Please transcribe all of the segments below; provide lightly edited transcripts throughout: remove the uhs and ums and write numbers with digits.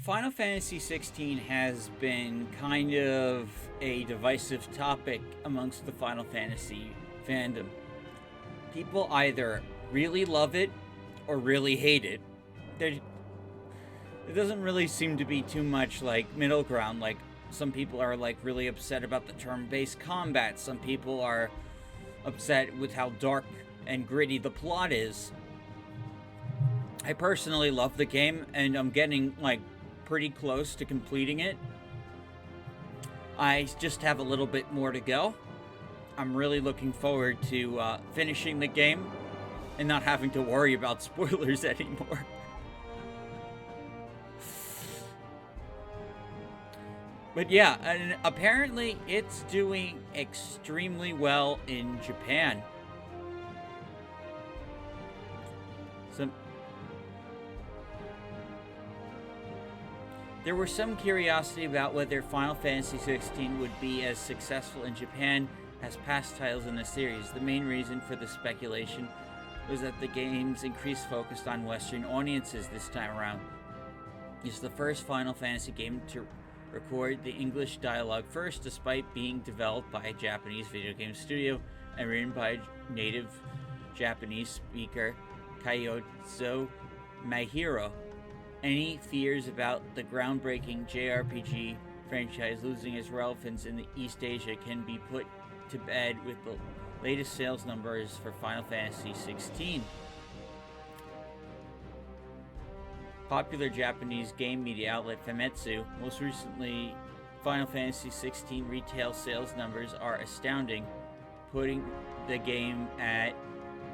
Final Fantasy XVI has been kind of a divisive topic amongst the Final Fantasy fandom. People either really love it or really hate it. There doesn't really seem to be too much like middle ground. Like, some people are like really upset about the turn-based combat. Some people are upset with how dark and gritty the plot is. I personally love the game, and I'm getting like pretty close to completing it. I just have a little bit more to go. I'm really looking forward to finishing the game and not having to worry about spoilers anymore. But yeah, and apparently it's doing extremely well in Japan. There was some curiosity about whether Final Fantasy XVI would be as successful in Japan as past titles in the series. The main reason for the speculation was that the game's increased focus on Western audiences this time around. It's the first Final Fantasy game to record the English dialogue first, despite being developed by a Japanese video game studio and written by a native Japanese speaker, Kyozo Maehiro. Any fears about the groundbreaking JRPG franchise losing its relevance in the East Asia can be put to bed with the latest sales numbers for Final Fantasy XVI. Popular Japanese game media outlet Famitsu, most recently, Final Fantasy XVI retail sales numbers are astounding, putting the game at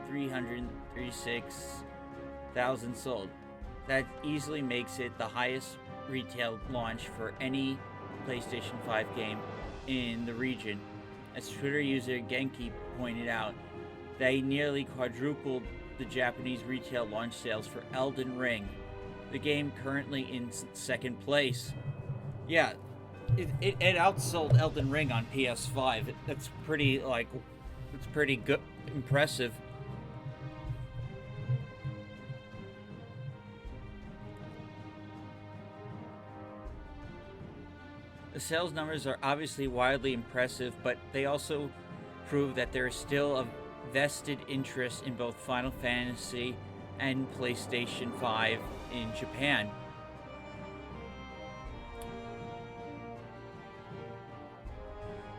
336,000 sold. That easily makes it the highest retail launch for any PlayStation 5 game in the region. As Twitter user Genki pointed out, they nearly quadrupled the Japanese retail launch sales for Elden Ring, the game currently in second place. Yeah, it outsold Elden Ring on PS5. That's pretty, it's pretty good, impressive. The sales numbers are obviously wildly impressive, but they also prove that there is still a vested interest in both Final Fantasy and PlayStation 5 in Japan.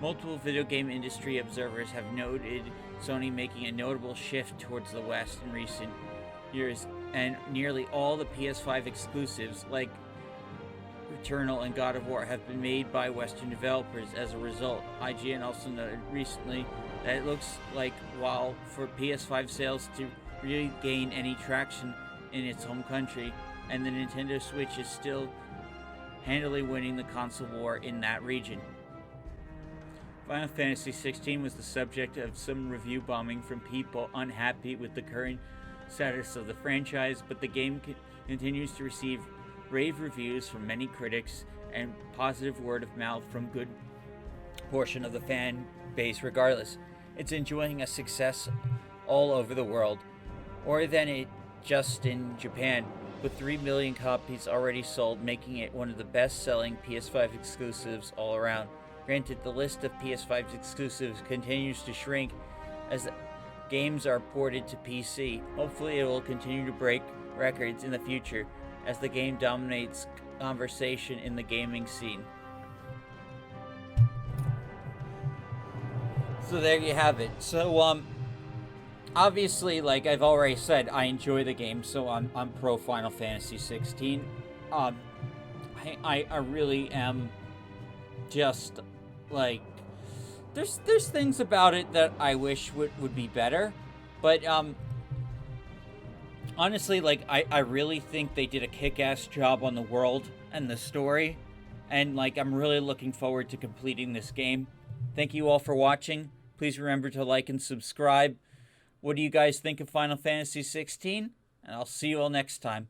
Multiple video game industry observers have noted Sony making a notable shift towards the West in recent years, and nearly all the PS5 exclusives, like Returnal and God of War, have been made by Western developers. As a result, IGN also noted recently that it looks like while for PS5 sales to really gain any traction in its home country, and the Nintendo Switch is still handily winning the console war in that region. Final Fantasy XVI was the subject of some review bombing from people unhappy with the current status of the franchise, but the game continues to receive rave reviews from many critics and positive word of mouth from good portion of the fan base regardless. It's enjoying a success all over the world, or than it just in Japan, with 3 million copies already sold, making it one of the best-selling PS5 exclusives all around. Granted, the list of PS5 exclusives continues to shrink as games are ported to PC. Hopefully it will continue to break records in the future as the game dominates conversation in the gaming scene. So there you have it. So obviously, like I've already said, I enjoy the game, so I'm pro Final Fantasy 16. I really am just like there's things about it that I wish would be better, but honestly, like, I really think they did a kick-ass job on the world and the story, and, like, I'm really looking forward to completing this game. Thank you all for watching. Please remember to like and subscribe. What do you guys think of Final Fantasy XVI? And I'll see you all next time.